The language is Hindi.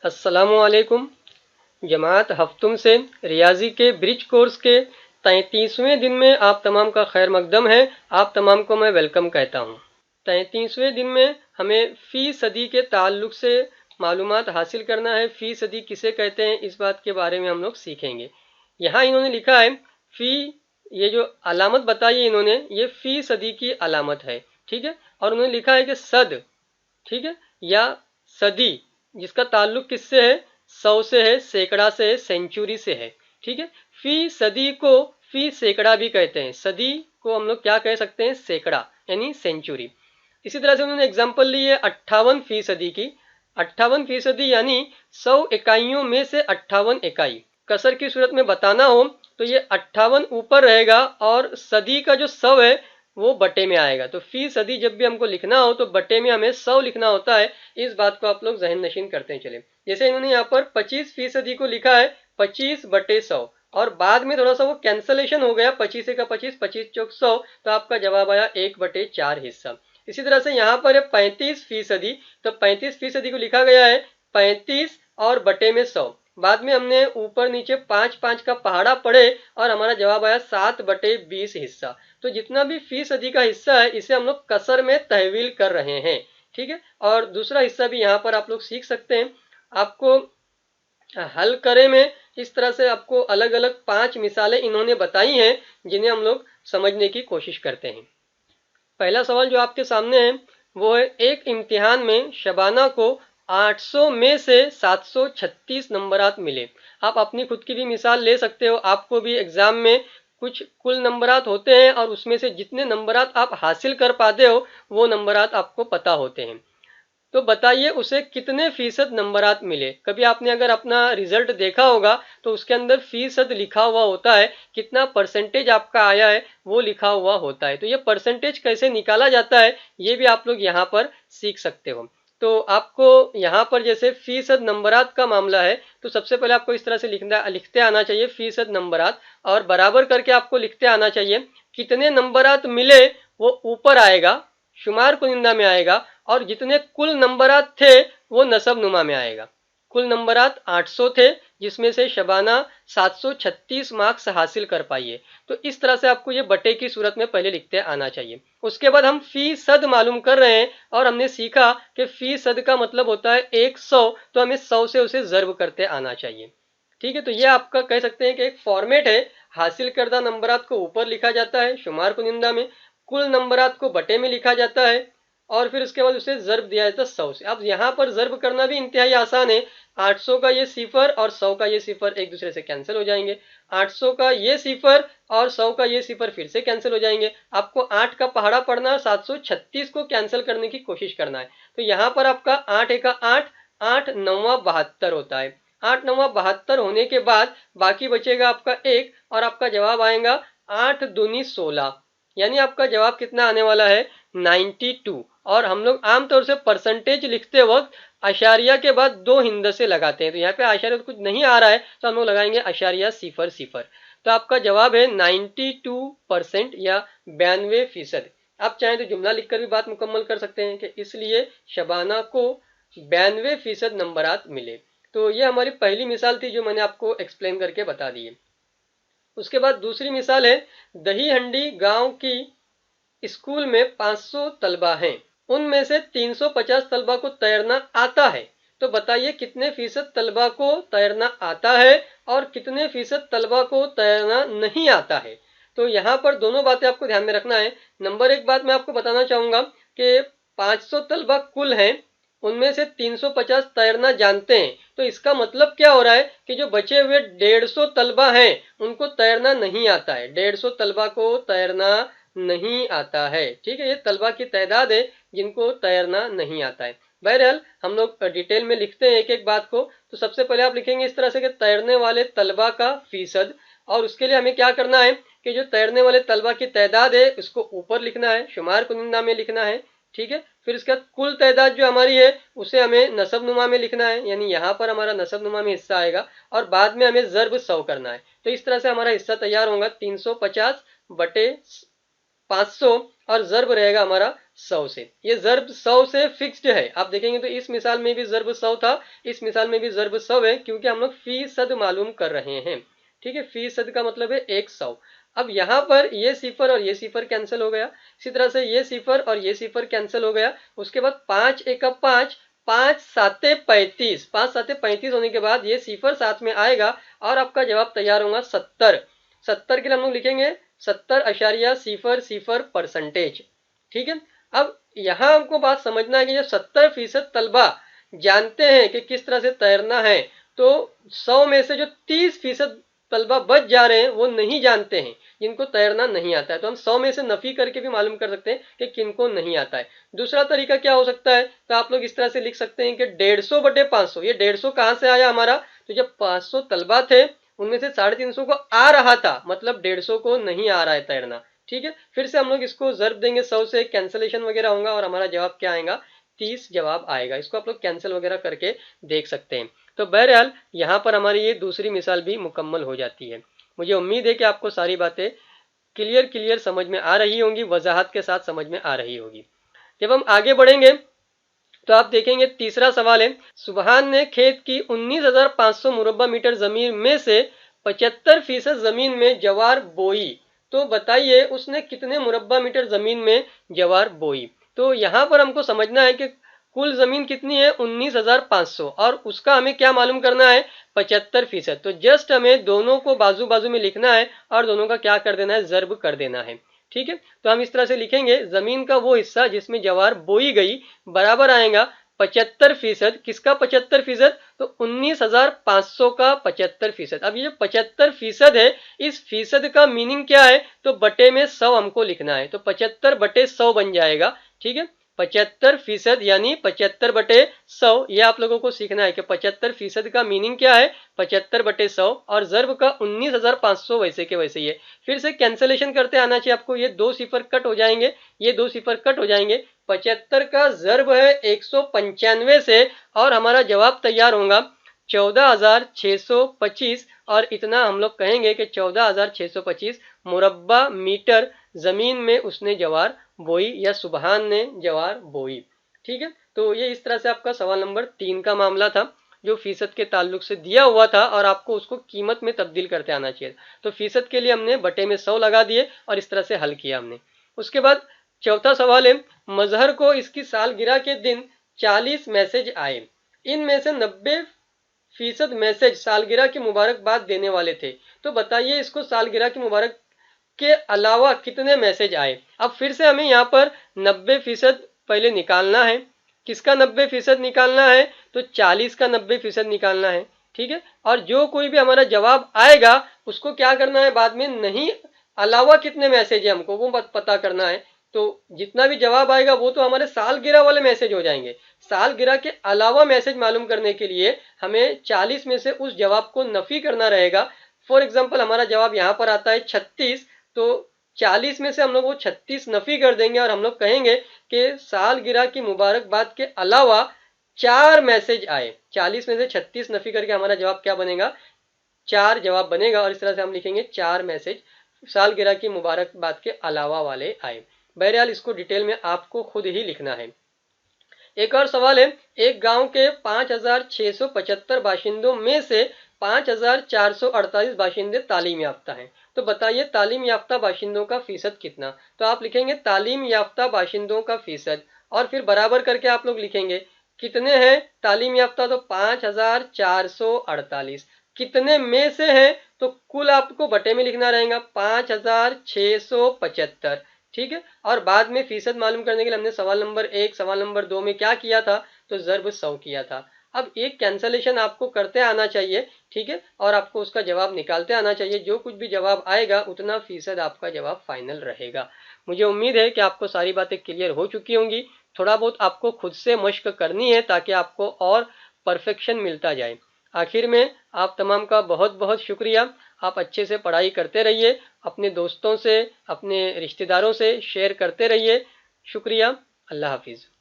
अस्सलामुअलैकुम। जमात हफ्तुम से रियाजी के ब्रिज कोर्स के 33वें दिन में आप तमाम का खैर मकदम है। आप तमाम को मैं वेलकम कहता हूँ। 33वें दिन में हमें फ़ीसदी के ताल्लुक से मालूमात हासिल करना है। फ़ीसदी किसे कहते हैं इस बात के बारे में हम लोग सीखेंगे। यहाँ इन्होंने लिखा है फ़ी, ये जो अलामत बताई है इन्होंने, ये फ़ीसदी की अलामत है, ठीक है। और उन्होंने लिखा है कि सद, ठीक है, या सदी, जिसका ताल्लुक किससे है? 100 से है, सैकड़ा से है, सेंचुरी से है, ठीक है। फी सदी को फी सैकड़ा भी कहते हैं। सदी को हम लोग क्या कह सकते हैं? सैकड़ा, यानी सेंचुरी। इसी तरह से उन्होंने एग्जाम्पल ली है 58% की। 58% यानी 100 इकाइयों में से 58 इकाई। कसर की सूरत में बताना हो तो ये 58 ऊपर रहेगा और सदी का जो 100 है वो बटे में आएगा। तो फ़ीसदी जब भी हमको लिखना हो तो बटे में हमें 100 लिखना होता है। इस बात को आप लोग ज़हन नशीन करते चले। जैसे इन्होंने यहाँ पर 25% को लिखा है 25/100, और बाद में थोड़ा सा वो कैंसलेशन हो गया, 25 का 25, 25 चौक 100, तो आपका जवाब आया 1/4 हिस्सा। इसी तरह से यहाँ पर है 35%, तो 35% को लिखा गया है 35 और बटे में 100। बाद में हमने ऊपर नीचे 5-5 का पहाड़ा पढ़े और हमारा जवाब आया 7/20 हिस्सा। तो जितना भी फ़ीसदी का हिस्सा है इसे हम लोग कसर में तहवील कर रहे हैं, ठीक है। और दूसरा हिस्सा भी यहाँ पर आप लोग सीख सकते हैं। आपको हल करे में इस तरह से आपको अलग अलग 5 मिसालें इन्होंने बताई हैं जिन्हें हम लोग समझने की कोशिश करते हैं। पहला सवाल जो आपके सामने है वो है, एक इम्तिहान में शबाना को 800 में से 736 नंबरात मिले। आप अपनी खुद की भी मिसाल ले सकते हो। आपको भी एग्जाम में कुछ कुल नंबरात होते हैं और उसमें से जितने नंबरात आप हासिल कर पाते हो वो नंबरात आपको पता होते हैं। तो बताइए उसे कितने फीसद नंबरात मिले। कभी आपने अगर अपना रिजल्ट देखा होगा तो उसके अंदर फीसद लिखा हुआ होता है, कितना परसेंटेज आपका आया है वो लिखा हुआ होता है। तो ये परसेंटेज कैसे निकाला जाता है ये भी आप लोग यहाँ पर सीख सकते हो। तो आपको यहाँ पर जैसे फीसद नंबरात का मामला है तो सबसे पहले आपको इस तरह से लिखते आना चाहिए फीसद नंबरात, और बराबर करके आपको लिखते आना चाहिए कितने नंबरात मिले वो ऊपर आएगा, शुमार कुनिंदा में आएगा, और जितने कुल नंबरात थे वो नसब नुमा में आएगा। कुल नंबरात 800 थे जिसमें से शबाना 736 मार्क्स हासिल कर पाई है। तो इस तरह से आपको ये बटे की सूरत में पहले लिखते आना चाहिए। उसके बाद हम फीसद मालूम कर रहे हैं और हमने सीखा कि फीसद का मतलब होता है 100, तो हमें 100 से उसे ज़र्ब करते आना चाहिए, ठीक है। तो ये आपका कह सकते हैं कि एक फॉर्मेट है। हासिल करदा नंबरात को ऊपर लिखा जाता है शुमार कुनिंदा में, कुल नंबरात को बटे में लिखा जाता है, और फिर उसके बाद उसे ज़र्ब दिया जाता है 100 से। अब यहाँ पर ज़र्ब करना भी इंतहाई आसान है। 800 का ये सिफर और 100 का ये सिफर एक दूसरे से कैंसिल हो जाएंगे। 800 का ये सिफर और 100 का ये सिफर फिर से कैंसिल हो जाएंगे। आपको 8 का पहाड़ा पढ़ना है, 736 को कैंसिल करने की कोशिश करना है। तो यहाँ पर आपका 8 एका 8, 8 नौवा 72 होता है। 8 नौवा 72 होने के बाद बाकी बचेगा आपका 1, और आपका जवाब आएगा 8 दूनी 16, यानी आपका जवाब कितना आने वाला है? 92। और हम लोग आमतौर से परसेंटेज लिखते वक्त अशारिया के बाद 2 हिंदसे लगाते हैं। तो यहाँ पे अशारिया तो कुछ नहीं आ रहा है तो हम लोग लगाएंगे अशारिया 0 0। तो आपका जवाब है 92% या 92%। आप चाहें तो जुमला लिखकर भी बात मुकम्मल कर सकते हैं कि इसलिए शबाना को 92% नंबरात मिले। तो ये हमारी पहली मिसाल थी जो मैंने आपको एक्सप्लेन करके बता दी है। उसके बाद दूसरी मिसाल है, दही हंडी गांव की स्कूल में 500 तलबा हैं, उनमें से 350 तलबा को तैरना आता है। तो बताइए कितने फीसद तलबा को तैरना आता है और कितने फीसद तलबा को तैरना नहीं आता है। तो यहाँ पर दोनों बातें आपको ध्यान में रखना है। नंबर एक बात मैं आपको बताना चाहूंगा कि 500 तलबा कुल हैं, उनमें से 350 तैरना जानते हैं। तो इसका मतलब क्या हो रहा है कि जो बचे हुए 150 तलबा हैं उनको तैरना नहीं आता है। 150 तलबा को तैरना नहीं आता है, ठीक है। ये तलबा की तादाद है जिनको तैरना नहीं आता है। बहरहाल हम लोग डिटेल में लिखते हैं एक एक बात को। तो सबसे पहले आप लिखेंगे इस तरह से कि तैरने वाले तलबा का फीसद, और उसके लिए हमें क्या करना है कि जो तैरने वाले तलबा की तादाद है उसको ऊपर लिखना है, शुमार कुनिंदा में लिखना है, ठीक है। फिर इसके बाद कुल तादाद जो हमारी है उसे हमें नसब नुमा में लिखना है, यानी यहाँ पर हमारा नसब नुमा में हिस्सा आएगा, और बाद में हमें ज़र्ब 100 करना है। तो इस तरह से हमारा हिस्सा तैयार होगा 350 बटे 500, और ज़र्ब रहेगा हमारा 100 से। ये ज़र्ब 100 से फिक्स्ड है। आप देखेंगे तो इस मिसाल में भी ज़र्ब 100 था, इस मिसाल में भी ज़र्ब 100 है, क्योंकि हम लोग फीसद मालूम कर रहे हैं। ठीक है, फीसद का मतलब है 100। अब यहाँ पर ये सिफर और ये सिफर कैंसिल हो गया, इसी तरह से ये सिफर और ये सिफर कैंसिल हो गया। उसके बाद 5 एका 5, 5 साते 35, 5 साते 35 होने के बाद ये सिफर साथ में आएगा और आपका जवाब तैयार होगा 70। 70 के लिए हम लोग लिखेंगे 70,00% ठीक है। अब यहां हमको बात समझना है कि जब 70% तलबा जानते हैं कि किस तरह से तैरना है, तो 100 में से जो 30% तलबा बच जा रहे हैं वो नहीं जानते हैं, जिनको तैरना नहीं आता है। तो हम 100 में से नफी करके भी मालूम कर सकते हैं कि किनको नहीं आता है। दूसरा तरीका क्या हो सकता है, तो आप लोग इस तरह से लिख सकते हैं कि 150/500। ये 150 कहां से आया हमारा, तो जब 500 तलबा थे उनमें से 350 को आ रहा था, मतलब 150 को नहीं आ रहा है तैरना। ठीक है, फिर से हम लोग इसको ज़र्ब देंगे 100 से, कैंसलेशन वगैरह होगा और हमारा जवाब क्या आएगा, 30 जवाब आएगा। इसको आप लोग कैंसिल वगैरह करके देख सकते हैं। तो बहरहाल यहाँ पर हमारी ये दूसरी मिसाल भी मुकम्मल हो जाती है। मुझे उम्मीद है कि आपको सारी बातें क्लियर समझ में आ रही होंगी, वजाहत के साथ समझ में आ रही होगी। जब हम आगे बढ़ेंगे तो आप देखेंगे तीसरा सवाल है, सुबहान ने खेत की 19,500 मुरब्बा मीटर जमीन में से 75% जमीन में जवार बोई। तो बताइए उसने कितने मुरब्बा मीटर जमीन में जवार बोई। तो यहाँ पर हमको समझना है कि कुल जमीन कितनी है 19,500 और उसका हमें क्या मालूम करना है 75%। तो जस्ट हमें दोनों को बाजू बाजू में लिखना है और दोनों का क्या कर देना है, ज़र्ब कर देना है। ठीक है, तो हम इस तरह से लिखेंगे, जमीन का वो हिस्सा जिसमें जवार बोई गई बराबर आएगा 75%। किसका 75%, तो 19,500 का 75%। अब ये जो 75% है, इस फीसद का मीनिंग क्या है, तो बटे में 100 हमको लिखना है। तो 75/100 बन जाएगा। ठीक है, 75% यानी 75/100। ये आप लोगों को सीखना है कि 75% का मीनिंग क्या है, 75/100, और ज़र्ब का 19,500 वैसे के वैसे ही है। फिर से कैंसलेशन करते आना चाहिए आपको, ये 2 सिफर कट हो जाएंगे, ये 2 सिफर कट हो जाएंगे। 75 का ज़र्ब है 195 से और हमारा जवाब तैयार होगा 14,625। और इतना हम लोग कहेंगे कि 14,625 मुरब्बा मीटर जमीन में उसने जवार बोई या सुबहान ने जवार बोई। ठीक है, तो ये इस तरह से आपका सवाल नंबर 3 का मामला था, जो फीसद के ताल्लुक से दिया हुआ था और आपको उसको कीमत में तब्दील करते आना चाहिए। तो फीसद के लिए हमने बटे में 100 लगा दिए और इस तरह से हल किया हमने। उसके बाद चौथा सवाल है, मजहर को इसकी सालगिरह के दिन 40 मैसेज आए, इनमें से 90% मैसेज सालगिरह की मुबारकबाद देने वाले थे। तो बताइए इसको सालगिरह की मुबारक के अलावा कितने मैसेज आए। अब फिर से हमें यहाँ पर 90% पहले निकालना है। किसका 90% निकालना है, तो 40 का 90% निकालना है। ठीक है, और जो कोई भी हमारा जवाब आएगा उसको क्या करना है, बाद में नहीं अलावा कितने मैसेज है हमको वो पता करना है। तो जितना भी जवाब आएगा वो तो हमारे सालगिरह वाले मैसेज हो जाएंगे। सालगिरह के अलावा मैसेज मालूम करने के लिए हमें 40 में से उस जवाब को नफी करना रहेगा। फॉर एग्जाम्पल हमारा जवाब यहाँ पर आता है 36, तो 40 में से हम लोग वो 36 नफी कर देंगे और हम लोग कहेंगे कि सालगिरह की मुबारकबाद के अलावा 4 मैसेज आए। 40 में से 36 नफी करके हमारा जवाब क्या बनेगा, 4 जवाब बनेगा। और इस तरह से हम लिखेंगे 4 मैसेज सालगिरह की मुबारकबाद के अलावा वाले आए। बहरहाल इसको डिटेल में आपको खुद ही लिखना है। एक और सवाल है, एक गांव के 5,675 बाशिंदों में से 5,448 बाशिंदे तालीम याफ्ता हैं। तो बताइए तालीम याफ्ता बाशिंदों का फीसद कितना। तो आप लिखेंगे तालीम याफ्ता बाशिंदों का फीसद और फिर बराबर करके आप लोग लिखेंगे कितने हैं तालीम याफ्ता, तो 5,448। कितने में से हैं, तो कुल आपको बटे में लिखना रहेगा 5,675। ठीक है, और बाद में फीसद मालूम करने के लिए हमने सवाल नंबर 1 सवाल नंबर 2 में क्या किया था, तो ज़र्ब 100 किया था। अब एक कैंसलेशन आपको करते आना चाहिए। ठीक है, और आपको उसका जवाब निकालते आना चाहिए। जो कुछ भी जवाब आएगा उतना फीसद आपका जवाब फाइनल रहेगा। मुझे उम्मीद है कि आपको सारी बातें क्लियर हो चुकी होंगी। थोड़ा बहुत आपको खुद से मश्क करनी है ताकि आपको और परफेक्शन मिलता जाए। आखिर में आप तमाम का बहुत बहुत शुक्रिया। आप अच्छे से पढ़ाई करते रहिए, अपने दोस्तों से अपने रिश्तेदारों से शेयर करते रहिए। शुक्रिया, अल्लाह हाफिज़।